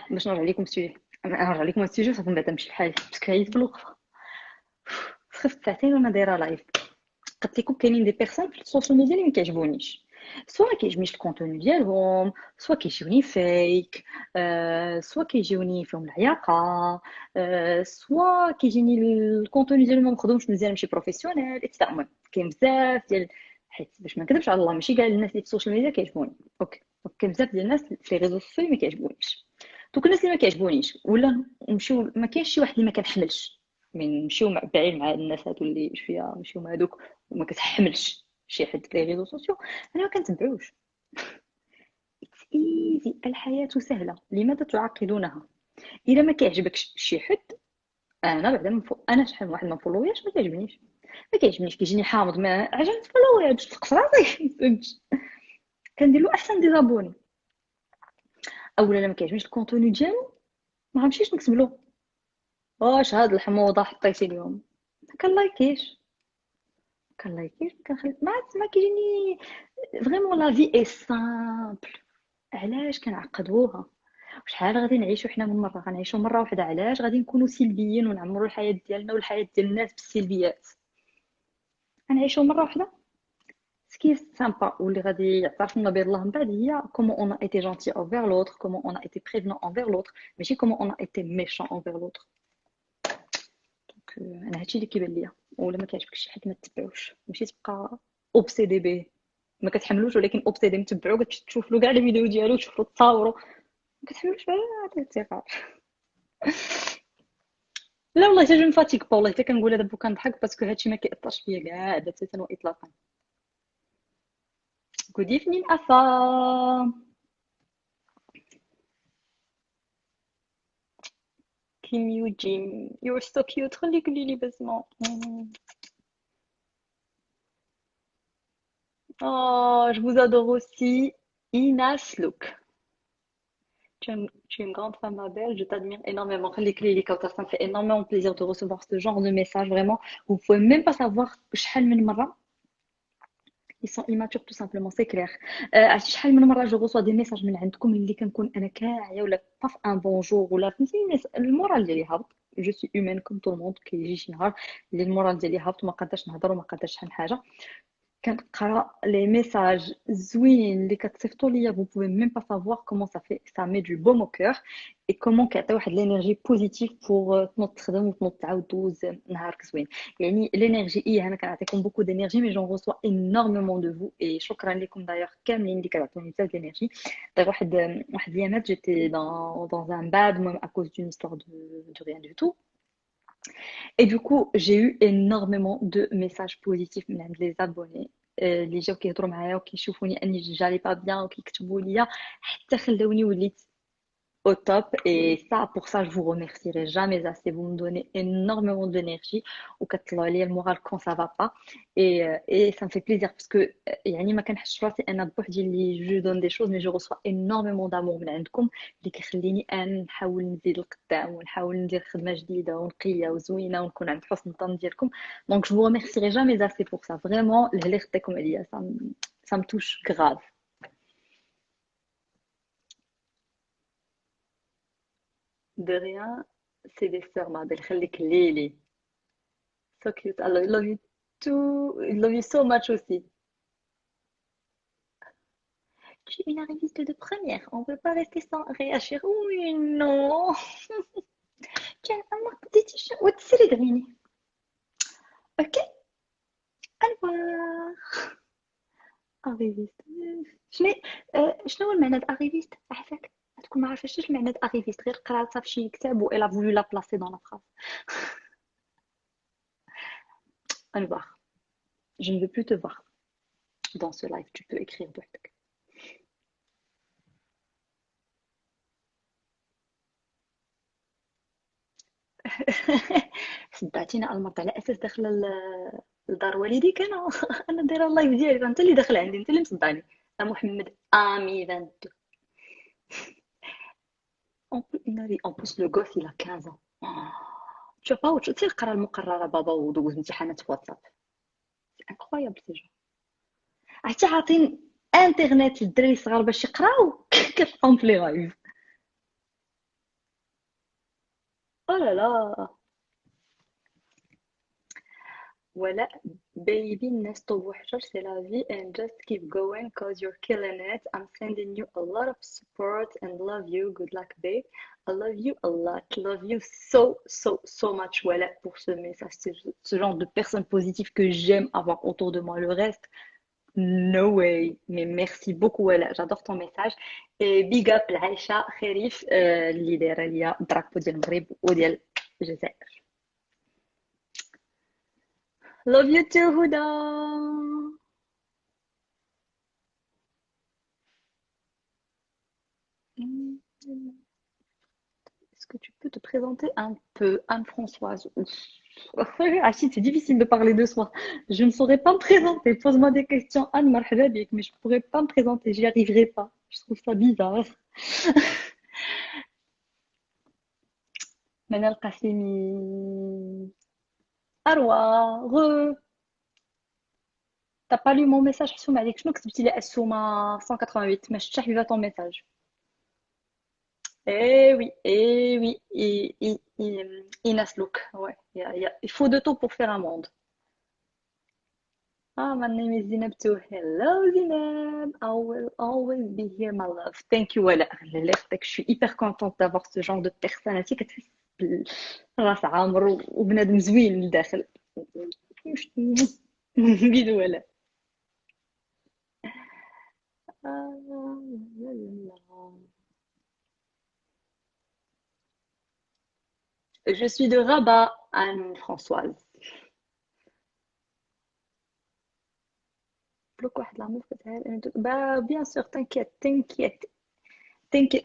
باش نرجع لكم السوجي، نرجع لكم السوجي صافي من بعد نمشي لحالي باسكو عييت بالوقفه. خفت ساعتين وانا دايره لايف. قلت لكم كاينين دي بيرسون في السوشيال ميديا اللي ما كيعجبونيش، سواء ما كيعجبنيش الكونتوني ديالهم، سواء كيجيوني فيك، سواء كيجيوني فيهم العياقه، سواء كيجيني الكونتوني ديالهم ما مخدومش مزيان ماشي بروفيسيونيل اكسترا. المهم كاين بزاف ديال، حيت باش ما نكذبش على الله ماشي كاع الناس اللي في السوشيال ميديا كيعجبوني. اوكي، دونك كاين بزاف ديال الناس في لي ريزو سوسيو ما كيعجبونيش. دوك الناس اللي ما كيعجبونيش ولا نمشيو، ما كاينش شي واحد اللي ما كنحملش، من نمشيو بعيد مع الناس هادو اللي شويه ماشي هما هادوك وما كتحملش شي حد في لي ريزو سوسيو، انا ما كنتبعوش. اتس ايزي، الحياه سهله، لماذا تعقدونها؟ الا ما كيعجبكش شي حد، انا بعدا انا شحال من واحد ما فولوياش، ما كيعجبنيش كيجيني حامض، ما عجبني فولويا باش تلقص راسي فهمتش، كندير له احسن ديزابوني. اولا ما كيعجبنيش الكونتوني ديالو، ما غنمشيش نكتب له واش هاد الحموضه حطيتي اليوم، ما كنلايكيش كنخلي ما كيجيني فريمون. لا في اي سامبل، علاش كنعقدوها؟ شحال غادي نعيشو حنا من مره؟ غنعيشو مره واحده، علاش غادي نكونوا سلبيين ونعمروا الحياه ديالنا والحياه ديال الناس بالسلبيات؟ غنعيشو مره واحده. سكي سامبا واللي غادي يعترفنا به الله من بعد هي كومون اون ايتي جونتي انفير لوتر، كومون اون ايتي بريفنون انفير لوتر، ماشي كومون اون ايتي ميشون انفير لوتر. انا هادشي اللي كيبان ليا. ولا ما كيعجبكش شي حد ما تتبعوش، ماشي تبقى اوبسيدي به، ما كتحملوش ولكن اوبسيدي متبعو، كتشوف له كاع لي فيديو ديالو، تشوف له تصاورو، ما كتحملوش على الثقه. لا والله حتى جو مفاتيك با، والله حتى كنقولها دابا كنضحك باسكو هادشي ما كيأثرش فيا كاع بتاتا واطلاقا. good evening افا. كيم يو جيم you're so cute، خليك لي بسمة. Oh, je vous adore aussi. Inas Look. Tu es une grande femme, ma belle. Je t'admire énormément. خليك لي كوثر، ça me fait énormément plaisir de recevoir ce genre de message. Vraiment, vous pouvez même pas savoir شحال من مرة ils sont immatures tout simplement, c'est clair. عرفتي شحال من مرة je reçois des messages من عندكم اللي كنكون أنا كاعية ولا با في ان بونجور ولا فهمتيني المورال ديالي هابط. جو سي humaine comme tout le monde. كيجي شي نهار اللي المورال ديالي هابط وما قاداش نهضر وما قاداش شحال من حاجة، كنقرا لي ميساج زوينين اللي كتصيفطوا ليا. vous pouvez même pas savoir comment ça fait, ça met du baume au cœur et comment كيعطي واحد لينيرجي بوزيتيف بور تنوض تخدم وتنوض تعاود دوز نهارك زوين. يعني لينيرجي انا كنعطيكم بوكو دينيرجي مي جون ريسوا انورمومون دو فو اي شكرا لكم دايوغ كاملين اللي كتعطوني بزاف دينيرجي. دايوغ واحد الايامات جيتي dans un bad moment à cause d'une histoire de rien du tout. Et du coup, j'ai eu énormément de messages positifs من عند les abonnés اللي جاو كيهضروا معايا وكيشوفوني اني جالي با بيان وكيكتبوا ليا حتى خلوني وليت au top. Et ça, pour ça, je vous remercierai jamais assez. Vous me donnez énormément d'énergie وكتطلعوا لي المورال quand ça va pas. Et ça me fait plaisir parce que يعني ما كنحسش راسي انا بوحدي اللي جو دون دي شوز، مي جو reçois énormément d'amour من عندكم اللي كيخليني انا نحاول نزيد القدام ونحاول ندير خدمه جديده ونقيه وزوينه ونكون عند حسن الظن ديالكم. Donc je vous remercierai jamais assez pour ça. Vraiment, الهلا خديتكم عليا. Ça me touche grave. De rien, c'est des sœurs ما خليك ليلي. So cute. I love you too. I love you so much aussi. Tu es une arriviste de première. On ne peut pas rester sans réagir. Oui, non. Tiens, moi, petit t-shirt. وتسري دغيني. Ok, au revoir. اريفيست. شنو شنو هو المعنى د اريفيست عافاك؟ تكون ما عارفاش المعنى د اريفيست، غير قراتها في شي كتاب و elle a voulu la placer dans la phrase. Au revoir. Je ne veux plus te voir dans ce live. Tu peux écrire بوحدك. صدعتينا المرض على اساس داخله لدار والديك انا. انا دايره اللايف ديالي، انت اللي داخل عندي، انت اللي مصدعني. محمد امي 22. En plus le gosse il a 15 ans. Tu vas pas autre chose تقرا المقرره بابا ودوز امتحانات في واتساب. C'est incroyable ces gens. عرفتي عاطين انترنت للدراري الصغار باش يقراو كتلقاهم في لي لايف. Oh là là. ولا baby الناس طوبوا حجر c'est la vie and just keep going cause you're killing it. I'm sending you a lot of support and love you. Good luck babe. I love you a lot. Love you so much voilà pour ce message. C'est ce genre de personnes positives que j'aime avoir autour de moi. Le reste, no way. Mais merci beaucoup voilà. J'adore ton message. Et big up لعايشة خريف اللي دايرة ليا الدراكبو ديال المغرب وديال الجزائر. Love you too, Huda. Est-ce que tu peux te présenter un peu, Anne-Françoise? Achille, c'est difficile de parler de soi. Je ne saurais pas me présenter. Pose-moi des questions, Anne marhaba bik, mais je ne pourrais pas me présenter. J'y arriverai pas. Je trouve ça bizarre. Manal Qassimi. Arwa, re. T'as pas lu mon message, Hassouma عليك شنو كتبتي لي Assouma 188 ما شفتش حبيبه ton message. Eh oui, Inaslook, ouais. Il faut de tout pour faire un monde. Ah, my name is Zineb too. Hello, Zineb. I will always be here, my love. Thank you, voilà. Je suis hyper contente d'avoir ce genre de personne. هاتي كتحس بالراس عامر وبنادم زوين من الداخل. بيدو ولا. آه، لا لا لا. Je suis de Rabat, Anne-Françoise. Bloque واحد l'amour peut-être. Bah, bien sûr, t'inquiète.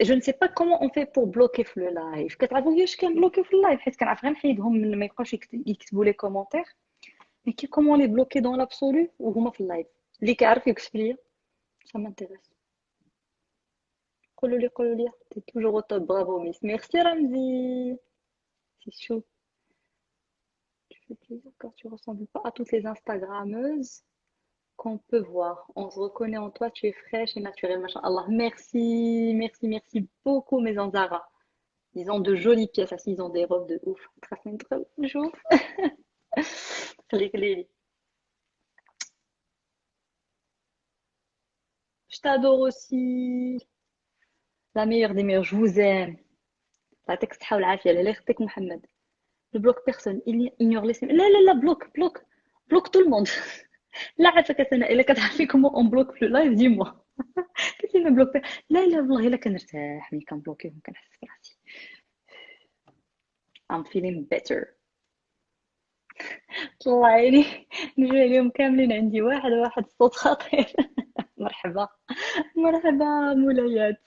Je ne sais pas comment on fait pour bloquer في le live. كتعرفوا كيفاش كنبلوكيو في اللايف؟ حيت كنعرف غير نحيدهم من ما يبقاوش يكتبوا لي كومونتير. مي كي كومون لي بلوكي دون لابسولو وهما في اللايف؟ اللي كيعرف يكتب ليا. Ça m'intéresse. قولوا لي t'es toujours au top. Bravo miss. Merci Ramzi. C'est chaud. Tu fais plaisir car tu ressembles pas à toutes les Instagrammeuses qu'on peut voir. On se reconnaît en toi, tu es fraîche et naturelle, machallah. Merci beaucoup, mes Anzara. Ils ont de jolies pièces, assis, ils ont des robes de ouf. Très très jour. خليك. Je t'adore aussi. La meilleure des meilleures, je vous aime. يعطيك الصحة والعافية. لا يخطيك محمد. Je bloque personne. Il ignore les... لا, bloque tout le monde. لا عافاك سنة إلا كتعرفي كومون اون بلوك في اللايف ديموا. قلت لي ما بلوك. لا والله الا كنرتاح ملي كنبلوكيهم كنحس براسي. I'm feeling better. طلع عيني. نجي عليهم كاملين عندي واحد الصوت خطير. مرحبا. مرحبا مولايات.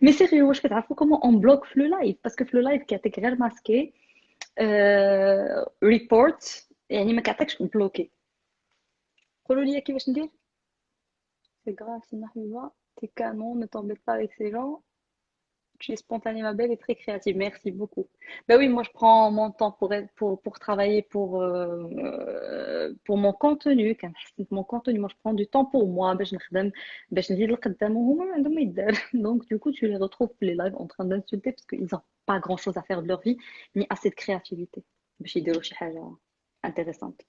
مي سيريو واش كتعرفوا كومون اون بلوك في لو لايف؟ باسكو في لو لايف كيعطيك غير ماسكي ريبورت، يعني ما كيعطيكش بلوكي. قولوا لي كيفاش ندير. سي غراف سي حبيبه تي كانون ne t'embête pas avec ces gens. Tu es spontanée, ma belle, et très créative. Merci beaucoup. Ben oui, moi, je prends mon temps pour travailler pour mon contenu. Quand je mon contenu, moi, je prends du temps pour moi. باش نزيد لقدام وهما ما عندهم ما يدار. Donc, du coup, tu les retrouves les lives en train d'insulter parce qu'ils n'ont pas grand-chose à faire de leur vie, ni assez de créativité. باش يديروا شي حاجة intéressante.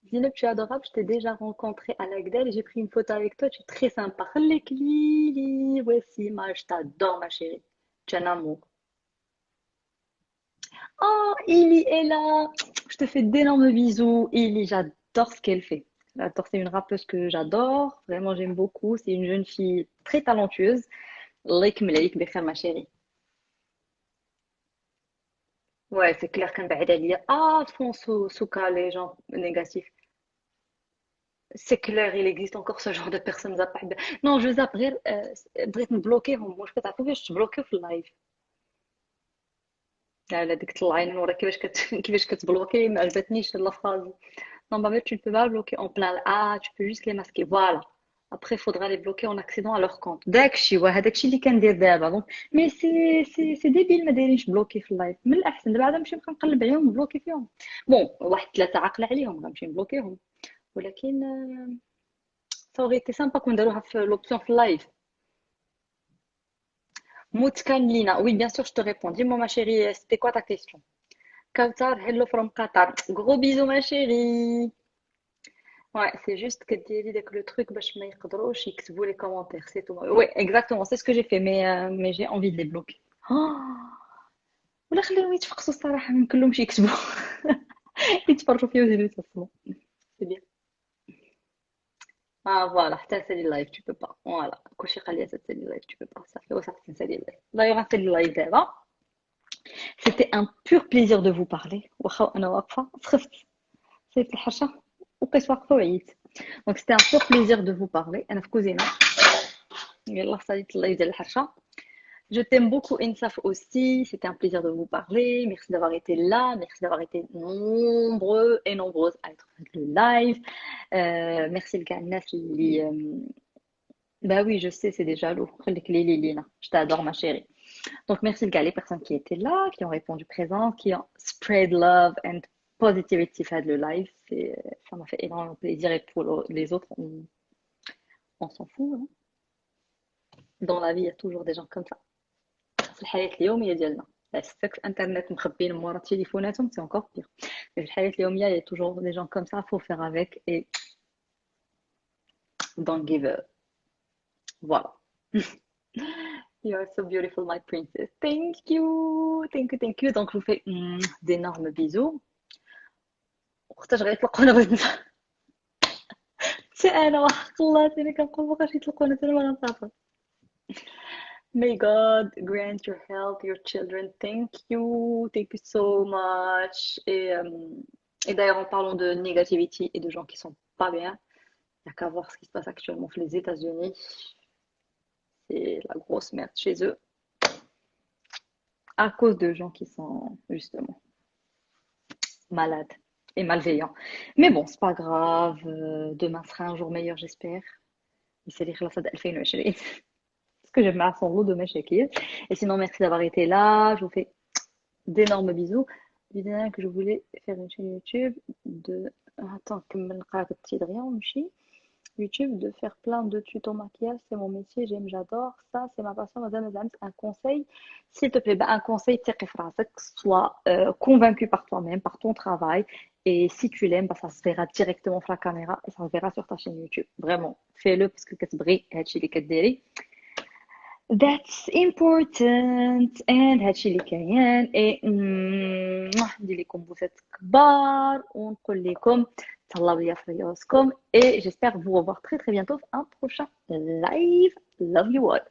Zineb, tu es adorable, je t'ai déjà rencontré à l'Agdel et j'ai pris une photo avec toi, tu es très sympa. خليك ليلي voici ma, je t'adore ma chérie. Tu es un amour. Oh, Illy est là. Je te fais d'énormes bisous. Illy, j'adore ce qu'elle fait. J'adore, c'est une rappeuse que j'adore. Vraiment, j'aime beaucoup. C'est une jeune fille très talentueuse. Allah يكمل عليك بخير ma chérie. Ouais, c'est clair qu'un بعد عليا fond sous les gens négatifs. C'est clair, il existe encore ce genre de personnes زعما non je zappe غير بغيت نبلوكيهم واش كتعرفوا كيفاش تبلوكيو في اللايف لا ديك طلعي من ورا كيفاش كيفاش كتبلوكي ما عجبتنيش لا phrase non bah en fait tu ne peux pas bloquer en plein tu peux juste les masquer voilà après il faudra les bloquer en accédant à leur compte داكشي وهداكشي اللي كندير دابا دونك مي سي ديبيل ما دايرينش بلوكي في اللايف من الاحسن دابا عاد نمشي نبقى نقلب عليهم ونبلوكي فيهم بون واحد ثلاثه عاقله عليهم غنمشي نبلوكيهم ولكن ça aurait été sympa qu'on ait l'option live. Moutkan Lina, oui, bien sûr, je te réponds. Dis-moi, ma chérie, c'était quoi ta question? Kautar, hello from Qatar. Gros bisous, ma chérie. Ouais, c'est juste que dès que le truc, باش ما يقدروش يكتبوا les commentaires, c'est tout. Ouais, exactement, c'est ce que j'ai fait, mais j'ai envie de les bloquer. Oh, ولا خليهم يتفقسوا الصراحة من كلهم يكتبوا يتفرجوا فيا ويزيدوا يتصلوا. C'est bien. Ah voilà, حتى نسالي اللايف tu peux pas. Voilà, كلشي قال لي تسالي اللايف tu peux pas. صافي وصافي نسالي اللايف. دايوغ غنسالي اللايف دابا. C'était un pur plaisir de vous parler. واخا انا واقفة سخفت صيفط الحرشة وبقيت واقفة وعييت. Donc c'était un pur plaisir de vous parler. أنا في كوزينة. يلاه صاليت اللايف ديال الحرشة. Je t'aime beaucoup, Insaf aussi. C'était un plaisir de vous parler. Merci d'avoir été là. Merci d'avoir été nombreux et nombreuses à être le live. Merci le Ganas. Bah oui, je sais, c'est déjà lourd. Je t'adore, ma chérie. Donc, merci le gars, les personnes qui étaient là, qui ont répondu présent, qui ont spread love and positivity fait le live. Ça m'a fait énormément plaisir. Et pour les autres, on s'en fout, hein. Dans la vie, il y a toujours des gens comme ça. في الحياة اليومية ديالنا السكس انترنت مخبيين مورا تليفوناتهم سي encore pire. Mais في الحياة اليومية il y a toujours des gens comme ça, faut faire avec et don't give up. Voilà. You are so beautiful, my princess. Thank you, thank you, thank you. Donc je vous fais d'énormes bisous. وقتاش غيطلقونا بغيت نسافر حتى انا وحق الله انا كنقول بقاش يطلقونا حتى انا ما غنسافر. May God grant your health, your children. Thank you so much. Et d'ailleurs, en parlant de négativité et de gens qui sont pas bien, il n'y a qu'à voir ce qui se passe actuellement les États-Unis. C'est la grosse merde chez eux. À cause de gens qui sont justement malades et malveillants. Mais bon, c'est pas grave. Demain sera un jour meilleur, j'espère. C'est les 2020. Parce que j'aime son lot de machakir. Et sinon, merci d'avoir été là. Je vous fais d'énormes bisous. Je disais que je voulais faire une chaîne YouTube de. Attends, que me petit rien, YouTube, de faire plein de tutos maquillage. C'est mon métier, j'aime, j'adore. Ça, c'est ma passion, madame. Un conseil, s'il te plaît, un conseil, sois convaincu par toi-même, par ton travail. Et si tu l'aimes, ça se verra directement sur la caméra et ça se verra sur ta chaîne YouTube. Vraiment, fais-le parce que that's important and هادشي اللي كاين اي ندير لكم بوسات كبار ونقول لكم تهلاو ليا في ريوسكم et j'espère vous revoir très très bientôt في un prochain live. Love you all.